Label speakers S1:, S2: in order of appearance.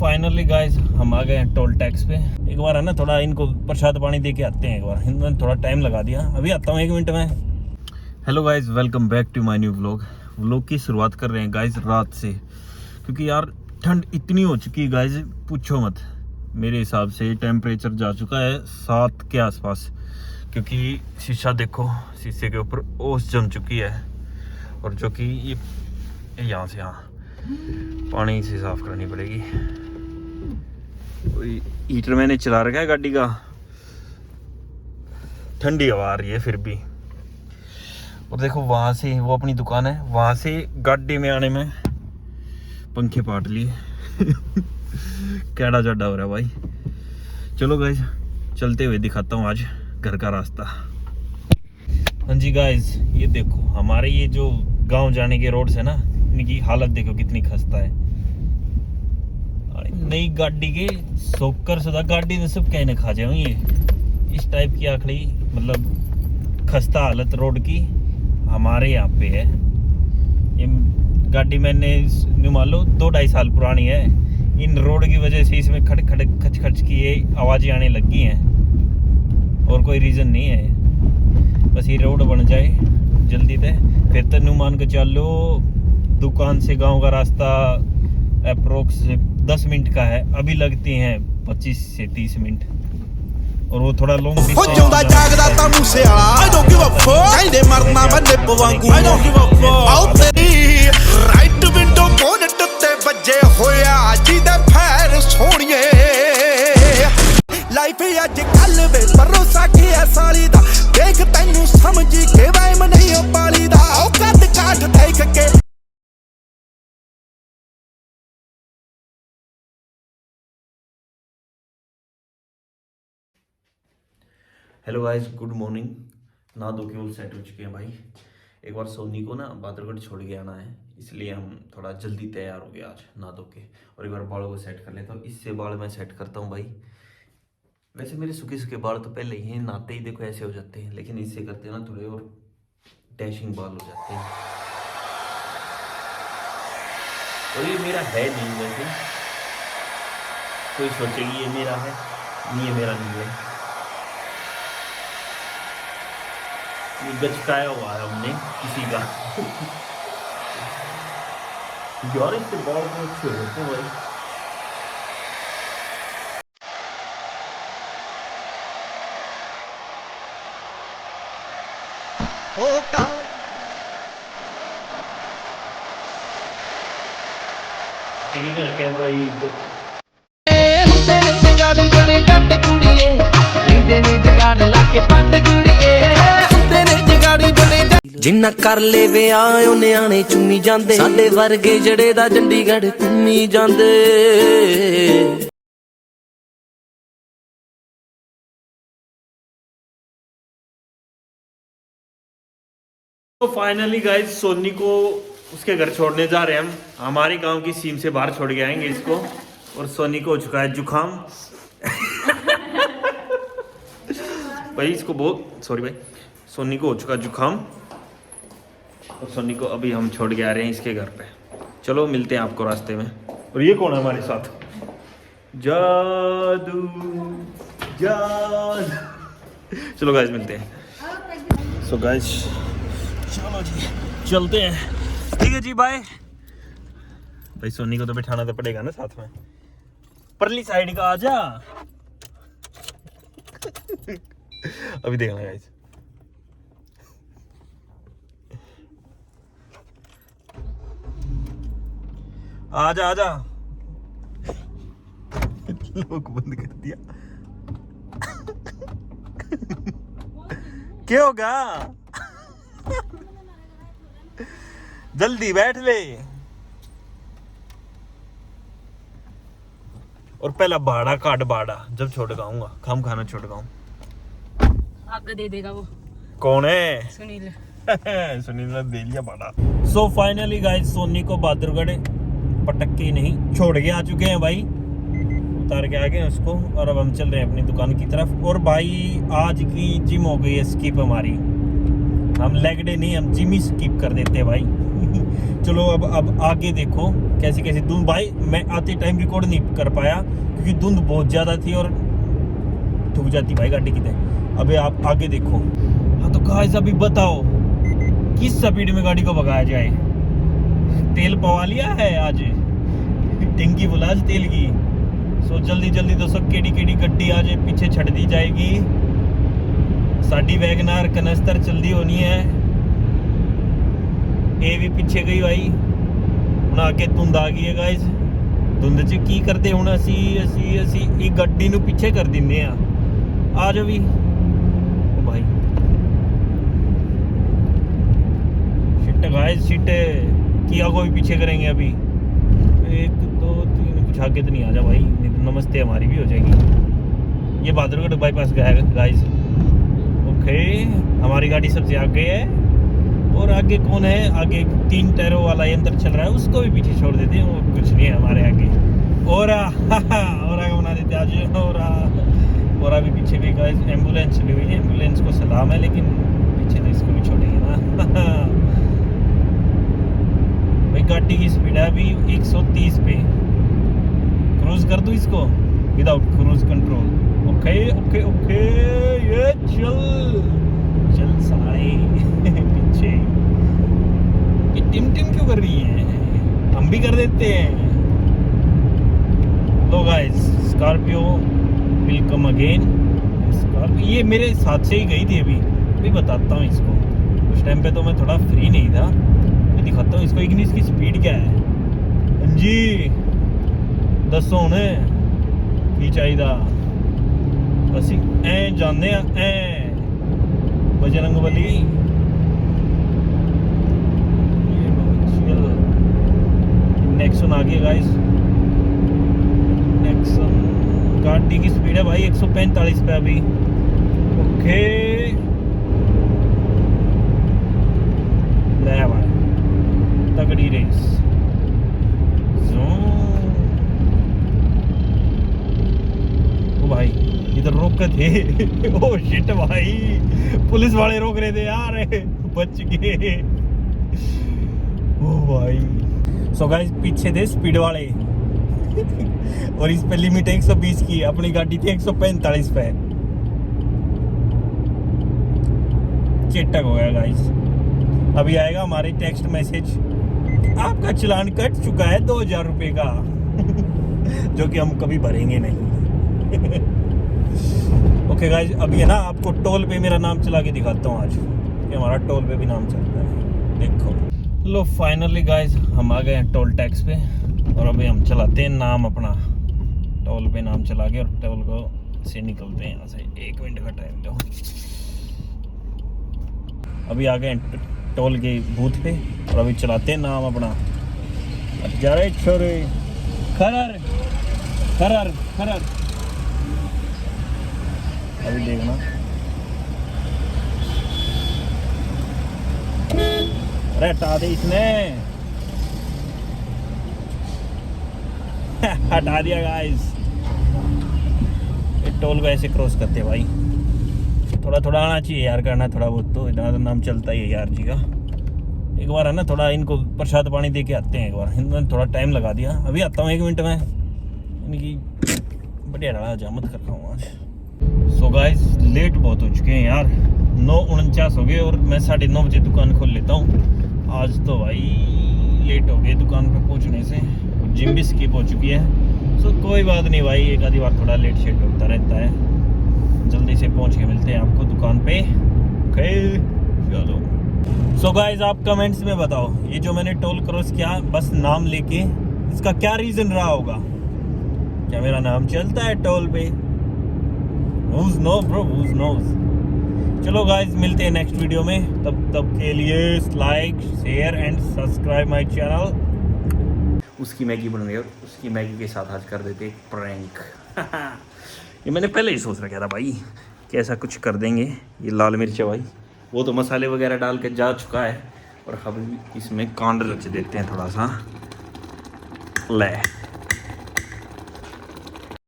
S1: Finally guys हम आ गए हैं टोल टैक्स पे। एक बार है ना थोड़ा इनको प्रसाद पानी दे के आते हैं। एक बार इन्होंने थोड़ा टाइम लगा दिया, अभी आता हूँ 1 मिनट में। Hello guys, welcome back to my new vlog की शुरुआत कर रहे हैं गाइस रात से, क्योंकि यार ठंड इतनी हो चुकी है गाइस, पूछो मत। मेरे हिसाब से टेम्परेचर जा चुका है 7 के आसपास, क्योंकि शीशा देखो, शीशे के ऊपर ओस जम चुकी है। और जो कि ये यहाँ से यहाँ पानी से साफ करनी पड़ेगी। कोई हीटर मैंने चला रखा है गाड़ी का, ठंडी हवा आ रही है फिर भी। और देखो वहाँ से वो अपनी दुकान है, वहाँ से गाड़ी में आने में पंखे पाट लिए कैड़ा चढ़ा हो रहा है भाई। चलो गाइज चलते हुए दिखाता हूँ आज घर का रास्ता। हाँ जी गाइज, ये देखो हमारे ये जो गांव जाने के रोड्स है ना, इनकी हालत देखो कितनी खस्ता है। नई गाड़ी के सोकर सदा गाड़ी में सब कहने खा जाए ये इस टाइप की आखिरी, मतलब खस्ता हालत रोड की हमारे यहाँ पे है। ये गाड़ी मैंने मान लो 2-2.5 साल पुरानी है। इन रोड की वजह से इसमें खड़ खड़ खच खच की ये आवाज़ें आने लगी हैं, और कोई रीज़न नहीं है। बस ये रोड बन जाए जल्दी से, फिर तो मान के चलो दुकान से गांव का रास्ता अप्रोक्स 10 मिनट का है, अभी लगती हैं 25 से 30 मिनट। और वो थोड़ा लॉन्ग
S2: लाइफ अज कल वे भरोसा किया साली दा, देख तैनू समझी के वैम नहीं हो पाली दा, ओ कद काठ देख के।
S1: Hello guys, good morning. नहा धो के वो सेट हो चुके हैं भाई। एक बार सोनी को ना बादरगढ़ छोड़ के आना है, इसलिए हम थोड़ा जल्दी तैयार हो गए आज नहा धो के। और एक बार बालों को सेट कर लेता हूँ। इससे बाल मैं सेट करता हूँ भाई। वैसे मेरे सूखे सूखे बाल तो पहले ही हैं, नहाते ही देखो ऐसे हो जाते हैं, लेकिन इससे करते हैं ना थोड़े और डैशिंग बाल हो जाते हैं। और ये मेरा है नहीं, वैसे कोई सोचेगी ये मेरा है, नहीं ये मेरा नहीं है। ये गचकाया हुआ है हमने किसी का यार इससे बाल को अच्छे होते हैं भाई। कैमरा ही
S2: जिन्ना कर ले वे आयो न्याणे चुनी जांदे, साडे वर्गे जड़े दा चंडीगढ़ घूमी जांदे।
S1: तो फाइनली गाइस सोनी को उसके घर छोड़ने जा रहे हैं हम। हमारे गांव की सीम से बाहर छोड़ के आएंगे इसको। और सोनी को हो चुका है जुकाम भाई इसको बहुत सॉरी भाई, सोनी को हो चुका है जुकाम। और सोनी को अभी हम छोड़ के आ रहे हैं इसके घर पे। चलो मिलते हैं आपको रास्ते में। और ये कौन है हमारे साथ? जादू जादू। चलो गाइस मिलते हैं। सो गाइस चलो जी चलते हैं। ठीक है जी, बाय। भाई सोनी को तो बिठाना तो पड़ेगा ना साथ में। परली साइड का आजा अभी देखना गाइस। आजा आजा लोग बंद कर दिया क्या होगा? जल्दी बैठ ले। और पहला भाड़ा काट, भाड़ा जब छोड़ गाऊंगा, खाम खाना छोड़ गाऊं।
S3: आपको दे देगा वो।
S1: कौन है?
S3: सुनील
S1: सुनील ने दे लिया भाड़ा। सो फाइनली गाइस सोनी को बादरगढ़ पटक के नहीं छोड़ के आ चुके हैं भाई, उतार के आ गए उसको। और अब हम चल रहे हैं अपनी दुकान की तरफ। और भाई आज की जिम हो गई है स्किप हमारी। हम लेग डे नहीं, हम जिम ही स्किप कर देते हैं भाई। चलो अब आगे देखो कैसी कैसी धुंध। भाई मैं आते टाइम रिकॉर्ड नहीं कर पाया क्योंकि धुंध बहुत ज़्यादा थी और थक जाती भाई गाड़ी की तरह। अबे आप आगे देखो। हाँ तो गाइस अभी बताओ किस स्पीड में गाड़ी को भगाया जाए। तेल पवा लिया है आज, टंकी बुला आज तेल की। सो जल्दी जल्दी दोस्तों केड़ी केड़ी गड्डी आज पीछे छड़ दी जाएगी। साडी वैगनार कनस्तर जल्दी होनी है। ये भी पीछे गई भाई। ਹੁਣ आके धुंध आ गई है गाइस। धुंध च की करते हुण असी गड्डी नूं पिछे कर दिंदे आ जाओ भी। ओ भाई शिट गाइस शिट, किया को भी पीछे करेंगे अभी। 1 2 3 कुछ आगे तो नहीं आ जा भाई, नहीं तो नमस्ते हमारी भी हो जाएगी। ये बहादुरगढ़ बाईपास गया है गाइस। ओके हमारी गाड़ी सबसे आगे है और आगे कौन है, आगे 3 टायरों वाला यंत्र चल रहा है, उसको भी पीछे छोड़ देते हैं। वो कुछ नहीं है हमारे आगे। और बना देते आज। और अभी पीछे भी गाइस एम्बुलेंस चली हुई है। एम्बुलेंस को सलाम है, लेकिन पीछे तो इसको भी छोड़ेंगे ना। भाई गाड़ी की स्पीड है अभी 130 पे। क्रूज कर दूं इसको without cruise control. Okay okay okay ये चल साले पीछे। ये टिम क्यों कर रही है, हम भी कर देते हैं। लो guys Scorpio will come again. Scorpio ये मेरे साथ से ही गई थी। अभी बताता हूँ इसको। उस टाइम पे तो मैं थोड़ा फ्री नहीं था। मैं दिखाता हूँ इसको इग्निस की स्पीड क्या है। हाँ जी दसो हुणे की चाहिए। असी ऐ जाने ऐ बजरंग बली। नेक्सन आ गया गाइस। नेक्सन गाड़ी की स्पीड है भाई 145 पे अभी। ओके ले भाई तगड़ी रेस। ओ भाई इधर रोक थे। ओ शिट भाई पुलिस वाले रोक रहे थे यार, बच गए। ओ भाई सो गाइस पीछे थे स्पीड वाले और इस पे लिमिट 120 की। अपनी गाड़ी थी 145 पे। चेटक हो गया गाइस। अभी आएगा हमारे टेक्स्ट मैसेज, आपका चालान कट चुका है 2000 रुपए का। जो कि हम कभी भरेंगे नहीं। ओके गाइस अभी है ना आपको टोल पे मेरा नाम चला के दिखाता हूँ आज कि हमारा टोल पे भी नाम चलता है। देखो लो फाइनली गाइस हम आ गए हैं टोल टैक्स पे और अभी हम चलाते हैं नाम अपना। टोल पे नाम चला के और टोल को से निकलते हैं यहाँ से। 1 मिनट का टाइम दो। अभी आ गए टोल के बूथ पे और अभी चलाते हैं नाम अपना। जा रहे छोरे खरर खरर खरर। अभी देखना अरे हटा दे इसने। हटा दिया गाइस। टोल को ऐसे क्रॉस करते भाई। थोड़ा थोड़ा आना चाहिए यार, करना थोड़ा बहुत तो। इतना तो नाम चलता ही है यार जी का। एक बार है ना थोड़ा इनको प्रसाद पानी दे के आते हैं। एक बार इन्होंने थोड़ा टाइम लगा दिया। अभी आता हूँ 1 मिनट में। इनकी बढ़िया रहा जा मत कर पाऊँ आज। सो गाइस लेट बहुत हो चुके हैं यार। 9:49 हो गए और मैं 9:30 बजे दुकान खोल लेता हूँ। आज तो भाई लेट हो गए दुकान पे पहुँचने से। जिम भी स्किप हो चुकी है। सो कोई बात नहीं भाई, एक आधी बार थोड़ा लेट शेट होता रहता है। जल्दी से पहुँच के मिलते हैं आपको दुकान पे। ओके चलो। सो गाइस आप कमेंट्स में बताओ ये जो मैंने टोल क्रॉस किया बस नाम लेके, इसका क्या रीज़न रहा होगा। क्या मेरा नाम चलता है टोल पे? Who's knows bro, who's knows। चलो गाइस मिलते हैं नेक्स्ट वीडियो में। तब के लिए like share and subscribe my channel. उसकी मैगी बन रही है और उसकी मैगी के साथ आज कर देते एक प्रैंक। ये मैंने पहले ही सोच रखा था भाई कि ऐसा कुछ कर देंगे। ये लाल मिर्च है भाई, वो तो मसाले वगैरह डाल के जा चुका है और हम इसमें कांड रच देते हैं थोड़ा सा। ले